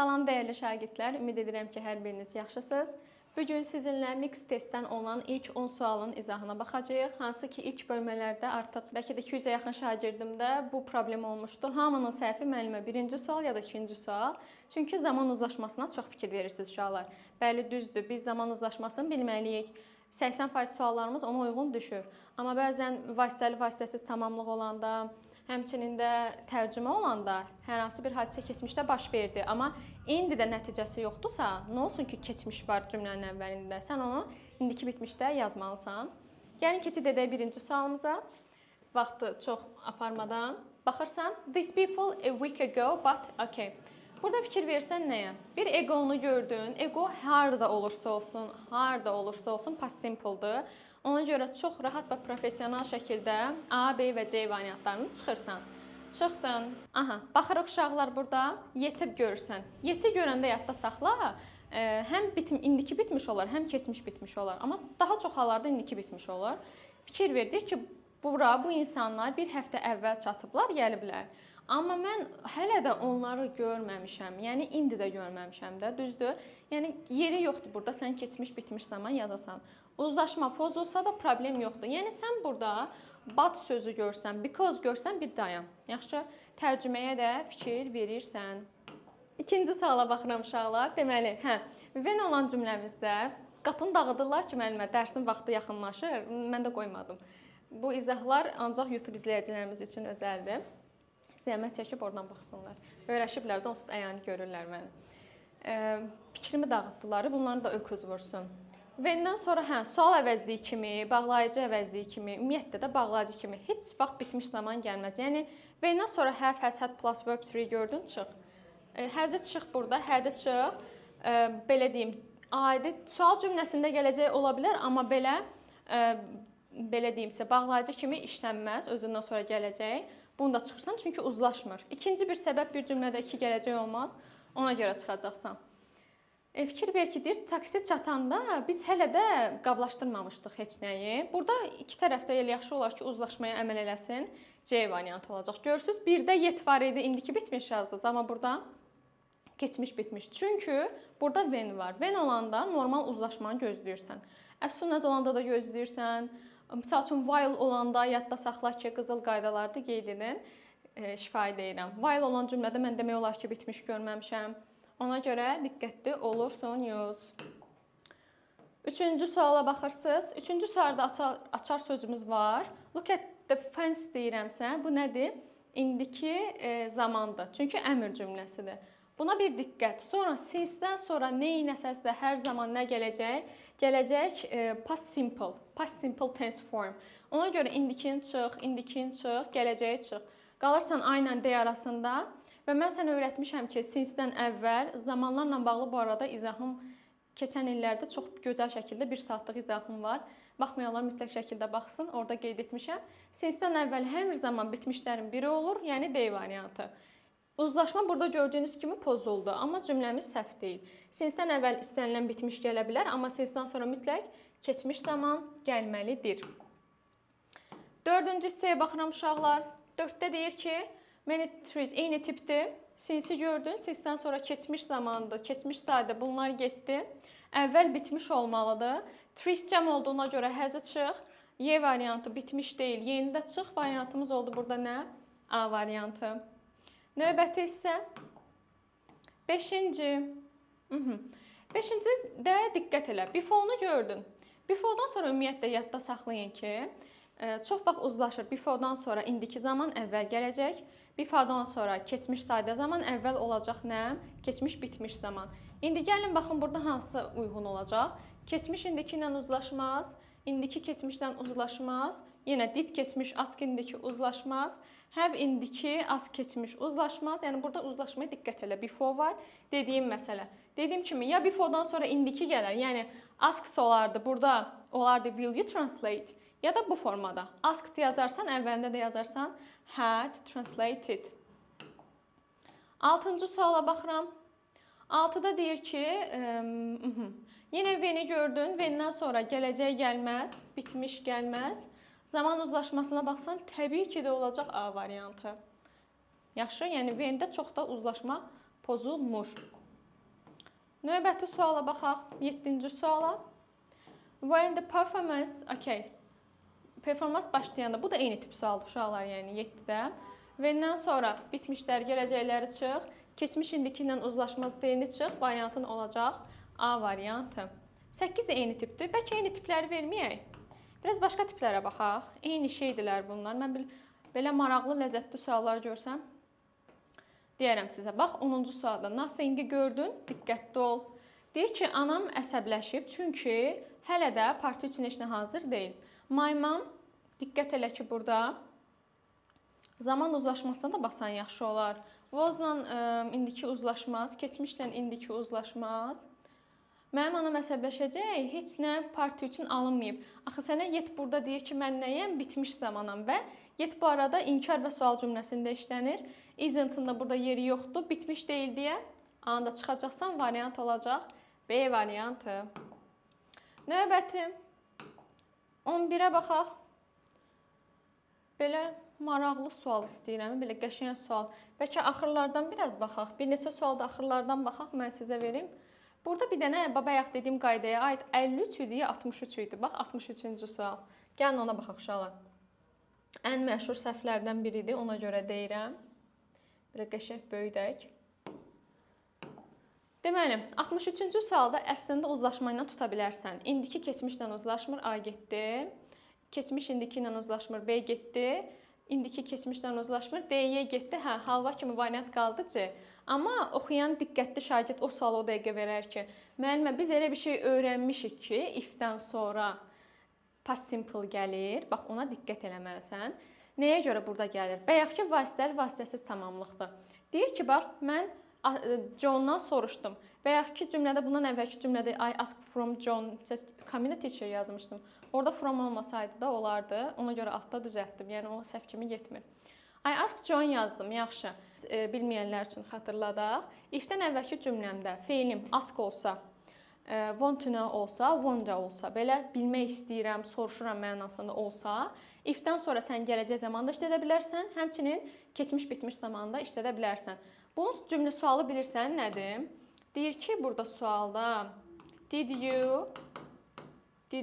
Salam dəyərli şagirdlər, ümid edirəm ki, hər biriniz yaxşısınız. Bugün sizinlə mix testdən olan ilk 10 sualın izahına baxacağıq. Hansı ki, ilk bölmələrdə artıq bəlkə də 200-ə yaxın şagirdimdə bu problem olmuşdu. Hamının səhvi müəllimə birinci sual ya da ikinci sual. Çünki zaman uzlaşmasına çox fikir verirsiniz uşaqlar. Bəli, düzdür, biz zaman uzlaşmasını bilməliyik. 80% suallarımız ona uyğun düşür. Amma bəzən vasitəli, vasitəsiz tamamlıq olanda, həmçinin də tərcümə olanda hər hansı bir hadisə keçmişdə baş verdi. Amma indi də nəticəsi yoxdursa, nə olsun ki, keçmiş var cümlənin əvvəlində. Sən onu indiki bitmişdə yazmalısan. Gəlin keçid edək birinci sualımıza. Vaxtı çox aparmadan. Baxırsan, these people a week ago, but okay. Burada fikir versən nəyə? Bir egonu gördün. Ego harda olursa olsun past simple'dır. Ona görə çox rahat və professional şəkildə A, B və C variantlarını çıxırsan. Çıxdın. Aha, baxırıq uşaqlar burada yetib görürsən. Yeti görəndə yadda saxla. Həm indiki bitmiş olar, həm keçmiş bitmiş olar. Amma daha çox hallarda indiki bitmiş olar. Fikir verdik ki, bu insanlar bir həftə əvvəl çatıblar, gəliblər. Amma mən hələ də onları görməmişəm. Yəni indi də görməmişəm də, düzdür? Yəni yeri yoxdur burada, sən keçmiş bitmiş zaman yazasan. Uzlaşma pozulsa da problem yoxdur. Yəni sən burada but sözü görsən, because görsən bir dayan. Yaxşı, tərcüməyə də fikir verirsən. İkinci suala baxıram uşaqlar. Deməli, when olan cümləmizdə qapını dağıdırlar ki, müəllimə, dərsin vaxtı yaxınlaşır. Mən də qoymadım. Bu izahlar ancaq YouTube izləyicilərimiz üçün özəldir. Zəhmət çəkib oradan baxsınlar. Öyrəşiblər də onsuz əyani görürlər məni. Fikrimi dağıtdılar, bunları da öküz vursun. When-dən sonra sual əvəzliyi kimi, bağlayıcı əvəzliyi kimi, ümumiyyətlə də bağlayıcı kimi heç vaxt bitmiş zaman gəlməz. Yəni when-dən sonra have, has, had plus verb 3 gördün, çıx. Has-ə çıx burada, had-ə çıx. Belə deyim, aidi sual cümləsində gələcək ola bilər, amma belə deyimsə, bağlayıcı kimi işlənməz, özündən sonra gələcək. Bunu da çıxırsan, çünki uzlaşmır. İkinci bir səbəb bir cümlədə iki gələcək olmaz, ona görə çıxacaqsan. Fikir ver ki, deyir, taksi çatanda biz hələ də qablaşdırmamışdıq heç nəyi. Burada iki tərəfdə elə yaxşı olar ki, uzlaşmaya əməl eləsin. C variantı olacaq. Görürsünüz, birdə yet var idi, indiki bitmiş yazdınız, amma burada keçmiş bitmiş. Çünki burada when var. When olanda normal uzlaşmanı gözləyirsən. As soon as olanda da gözləyirsən. Misal üçün, while olanda yadda saxla ki, qızıl qaydalarda qeyd edin, şifahi deyirəm. While olan cümlədə mən demək olar ki, bitmiş görməmişəm. Ona görə diqqətli olursunuz. Üçüncü suala baxırsınız. Üçüncü sualda açar sözümüz var. Look at the fence deyirəmsə, bu nədir? İndiki zamandır. Çünki əmr cümləsidir. Buna bir diqqət. Sonra since-dən sonra neynəsəz də hər zaman nə gələcək? Gələcək past simple tense form. Ona görə indikin çıx, gələcəyi çıx. Qalırsan aynən D arasında və mən sənə öyrətmişəm ki, since-dən əvvəl zamanlarla bağlı bu arada izahım keçən illərdə çox gözəl şəkildə 1 saatlıq izahım var. Baxmayanlar mütləq şəkildə baxsın, orada qeyd etmişəm. Since-dən əvvəl hər zaman bitmişlərin biri olur, yəni D variantı. Uzlaşma burada gördüyünüz kimi pozuldu, amma cümləmiz səhv deyil. Since-dən əvvəl istənilən bitmiş gələ bilər, amma since-dən sonra mütləq keçmiş zaman gəlməlidir. Dördüncü hissəyə baxıram uşaqlar. 4-də deyir ki, many trees eyni tipdir. Since-i gördün, since-dən sonra keçmiş zamandır, keçmiş sayda bunlar getdi. Əvvəl bitmiş olmalıdır. Trees cəm olduğuna görə has-ı çıx. Y variantı bitmiş deyil, yenində çıx variantımız oldu burada nə? A variantı. Növbəti isə 5-ci. 5-ci-də diqqət elə. Before-nu gördün. Before-dan sonra ümumiyyətlə yadda saxlayın ki, çox vaxt uzlaşır. Before-dan sonra indiki zaman əvvəl gələcək. Before-dan sonra keçmiş sayda zaman əvvəl olacaq nə? Keçmiş bitmiş zaman. İndi gəlin baxın burada hansı uyğun olacaq? Keçmiş indiki ilə uzlaşmaz. İndiki keçmişdən uzlaşmaz. Yenə did keçmiş, ask indiki uzlaşmaz. Have indiki, ask keçmiş uzlaşmaz. Yəni burada uzlaşmaya diqqət elə. Before var. Dediyim məsələ. Dediyim kimi ya before'dan sonra indiki gələr. Yəni ask olardı. Burada olardı will you translate? Ya da bu formada. Asked yazarsan, əvvəlində də yazarsan had translated. 6-cı suala baxıram. 6-da deyir ki, yenə when-i gördün. When-dən sonra gələcək gəlməz, bitmiş gəlməz. Zaman uzlaşmasına baxsan, təbii ki də olacaq A variantı. Yaxşı, yəni when-də çox da uzlaşma pozulmur. Növbəti suala baxaq. 7-ci suala. When the performance, okay. Performans başlayanda, bu da eyni tip sualdır uşaqlar, yəni 7-də. When-dən sonra bitmişlər, gələcəkləri çıx. Keçmiş indiki ilə uzlaşmaz deyini çıx. Variantın olacaq A variantı. 8 də eyni tipdir. Bəlkə eyni tipləri verməyək. Biraz başqa tiplərə baxaq. Eyni şeydirlər bunlar. Mən belə maraqlı, ləzzətli suallar görsəm deyərəm sizə. Bax, 10-cu sualda. Nothing-i gördün, diqqətli ol. Deyir ki, anam əsəbləşib, çünki hələ də parti üçün heç nə hazır deyil. My mom, diqqət elə ki, burada zaman uzlaşmasına da baxsan yaxşı olar. Was-la indiki uzlaşmaz, keçmişlə indiki uzlaşmaz. Mənim anam əsəbləşəcək, heç nə parti üçün alınmayıb. Axı sənə yet burada deyir ki, mən nəyəm? Bitmiş zamanam və yet bu arada inkar və sual cümləsində işlənir. Isn't-ın da burada yeri yoxdur, bitmiş deyil deyə. A-da çıxacaqsan, variant olacaq B variantı. Növbəti 11-ə baxaq. Belə maraqlı sual istəyirəm, belə qəşəng sual. Bəlkə axırlardan biraz baxaq. Bir neçə sualda axırlardan baxaq, mən sizə verim. Burada bir dənə bayaq dediyim qaydaya aid 53 idi ya 63 idi. Bax 63-cü sual. Gəlin ona baxaq uşaqlar. Ən məşhur səhvlərdən biridir, ona görə deyirəm. Belə qəşəng böyüdək. Deməli, 63-cü sualda əslində uzlaşma ilə tuta bilərsən. İndiki keçmişlə uzlaşmır, A getdi. Keçmiş indiki ilə uzlaşmır, B getdi. İndiki keçmişlə uzlaşmır, D-yə getdi. Hə, halva kimi variant qaldı C. Amma oxuyan diqqətli şagird o sualı o dəqiqə verər ki, müəllimə, biz elə bir şey öyrənmişik ki, if-dən sonra past simple gəlir. Bax, ona diqqət eləməlisən. Nəyə görə burada gəlir? Bayaqki vasitələr vasitəsiz tamamlıqdır. Deyir ki, bax, mən John'dan soruşdum. Bayaqki cümlədə, bundan əvvəlki cümlədə I asked from John, community teacher yazmışdım. Orada from olmasaydı da olardı. Ona görə altda düzəltdim. Yəni o səhv kimi getmir. I asked John yazdım. Yaxşı. Bilməyənlər üçün xatırladaq. If-dən əvvəlki cümləmdə feilim ask olsa, want to know olsa, wonder olsa, belə bilmək istəyirəm, soruşuram mənasında olsa, if-dən sonra sən gələcək zamanda işlədə bilərsən, həmçinin keçmiş bitmiş zamanda işlədə bilərsən. Bunun cümlə sualı bilirsən nədir? Deyir ki, burada sualda Did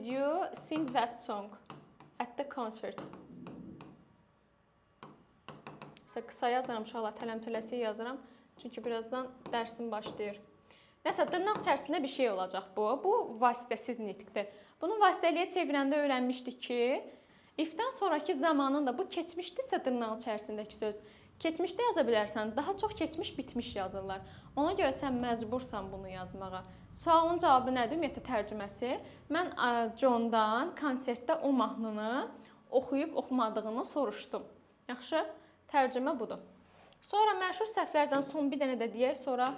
you sing that song at the concert? Qısa yazıram uşaqlar, tələm-tələsi yazıram. Çünki birazdan dərsim başlayır. Nəsə, dırnaq içərisində bir şey olacaq bu. Bu vasitəsiz nitqdir. Bunu vasitəliyə çevirəndə öyrənmişdik ki, if-dən sonraki zamanın da bu keçmişdirsə dırnaq içərisindəki söz. Keçmişdə yaza bilərsən, daha çox keçmiş bitmiş yazırlar. Ona görə sən məcbursan bunu yazmağa. Sualın cavabı nədir? Ümumiyyətlə tərcüməsi. Mən John'dan konsertdə o mahnını oxuyub oxumadığını soruşdum. Yaxşı? Tərcümə budur. Sonra məşhur səhvlərdən son bir dənə də deyək, sonra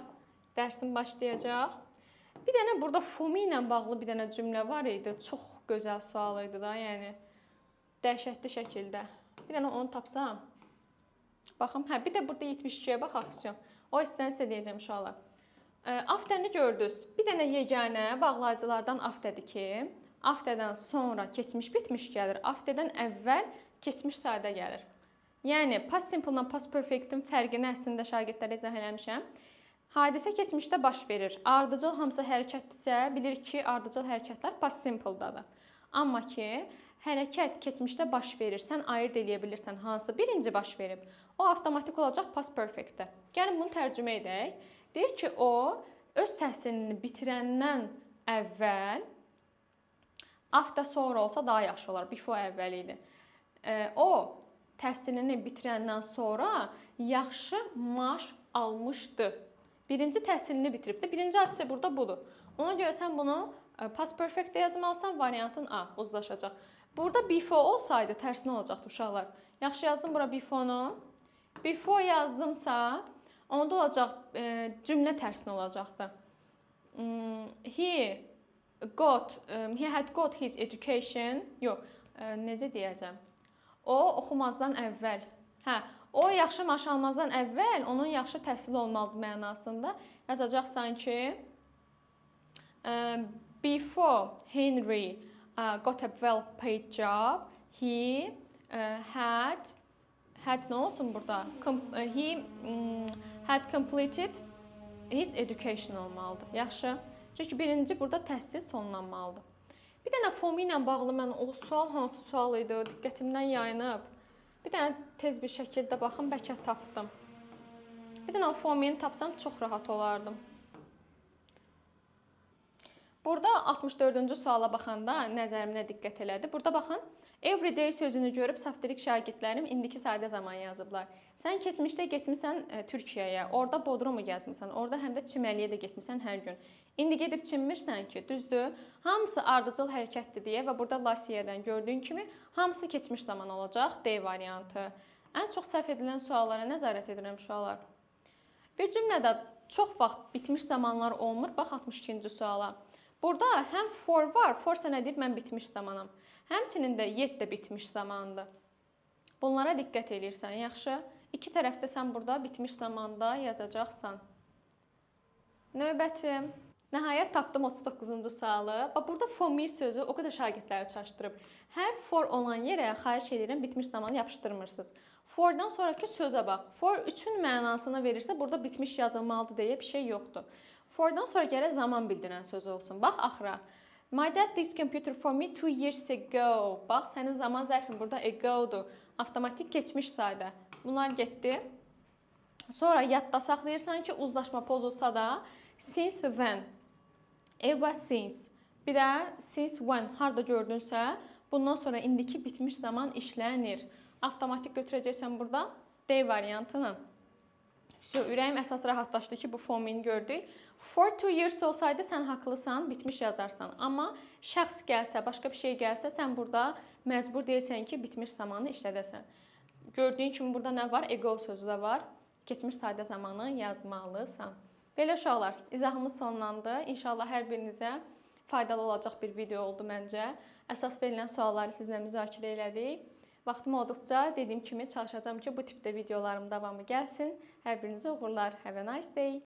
dərsim başlayacaq. Bir dənə burada Fumi ilə bağlı bir dənə cümlə var idi. Çox gözəl sual idi da, yəni dəhşətli şəkildə. Bir dənə onu tapsam. Baxım, hə, bir də burada 72-yə baxaq. O istəyən sizə deyəcəm uşaqlar. Aftəni gördünüz. Bir dənə yeganə bağlayıcılardan aftədir ki, aftədən sonra keçmiş bitmiş gəlir, aftədən əvvəl keçmiş sadə gəlir. Yəni, past simple-la past perfect-in fərqini əslində şagirdlərə izah eləmişəm. Hadisə keçmişdə baş verir. Ardıcıl hamısı hərəkətdirsə, bilirik ki, ardıcıl hərəkətlər past simple-dadır. Amma ki, hərəkət keçmişdə baş verir, sən ayırd eləyə bilirsən hansı birinci baş verib. O, avtomatik olacaq past perfect-də. Gəlin bunu tərcümə edək. Deyir ki, o, öz təhsilini bitirəndən əvvəl, after sonra olsa daha yaxşı olar, before əvvəl idi. O, təhsilini bitirəndən sonra yaxşı maaş almışdı. Birinci təhsilini bitiribdi. Birinci hadisə burada budur. Ona görə sən bunu past perfect-də yazmalısan, variantın A uzlaşacaq. Burada before olsaydı tərsinə olacaqdı uşaqlar. Yaxşı yazdım bura before-nu. Before yazdımsa, onda olacaq cümlə tərsinə olacaqdı. He had got his education. Yox, necə deyəcəm? O, oxumazdan əvvəl. Hə, o, yaxşı maaş almazdan əvvəl onun yaxşı təhsil olmalıdır mənasında yazacaqsan ki, before Henry got a well-paid job, he had nə olsun burada? He had completed His education olmalıdır. Yaxşı. Çünki birinci burada təhsil sonlanmalıdır. Bir dənə for me ilə bağlı mən o sual hansı sual idi? Diqqətimdən yayınıb. Bir dənə tez bir şəkildə baxım, bəlkə tapdım. Bir dənə for me-ni tapsam çox rahat olardım. Burada 64-cü suala baxanda nəzərimə diqqət elədi. Burada baxın, everyday sözünü görüb saftirik şagirdlərim indiki sadə zaman yazıblar. Sən keçmişdə getmisən Türkiyəyə, orada Bodrumu gəzmisən, orada həm də çimməliyə də getmisən hər gün. İndi gedib çimmirsən ki, düzdür? Hamısı ardıcıl hərəkətdir deyə və burada lasiyədən gördüyün kimi hamısı keçmiş zaman olacaq, D variantı. Ən çox səhv edilən suallara nəzarət edirəm uşaqlar. Bir cümlədə çox vaxt bitmiş zamanlar olmur. Bax 62-ci suala. Burada həm for var, for sənə deyir mən bitmiş zamanam. Həmçinin də yet də bitmiş zamandır. Bunlara diqqət edirsən, yaxşı? İki tərəfdə sən burada bitmiş zamanda yazacaqsan. Növbəti. Nəhayət tapdım 39-cu sualı. Bax burada for me sözü o qədər şagirdləri çaşdırıb. Hər for olan yerə xahiş edirəm bitmiş zamanı yapışdırmırsınız. Fordan sonraki sözə bax. For 3-ün mənasını verirsə burada bitmiş yazılmalıdır deyə bir şey yoxdur. Fordan sonra gərək zaman bildirən söz olsun. Bax axıra. My dad this computer for me 2 years ago. Bax sənin zaman zərfin burada ago'dur. Avtomatik keçmiş sayda. Bunlar getdi. Sonra yadda saxlayırsan ki, uzlaşma pozulsa da since when. Ever since. Bir də since when harda gördünsə, bundan sonra indiki bitmiş zaman işlənir. Avtomatik götürəcəksən burada D variantını. Ürəyim əsas rahatlaşdı ki, bu for me-ni gördük. For 2 years olsaydı sən haqlısan, bitmiş yazarsan. Amma şəxs gəlsə, başqa bir şey gəlsə, sən burada məcbur deyilsən ki, bitmiş zamanı işlədəsən. Gördüyün kimi burada nə var? Ago sözü də var. Keçmiş sadə zamanı yazmalısan. Belə uşaqlar, izahımız sonlandı. İnşallah hər birinizə faydalı olacaq bir video oldu məncə. Əsas verilən sualları sizlə müzakirə elədik. Vaxtım olduqca dediyim kimi çalışacağam ki, bu tipdə videolarım davamı gəlsin. Hər birinizə uğurlar. Have a nice day.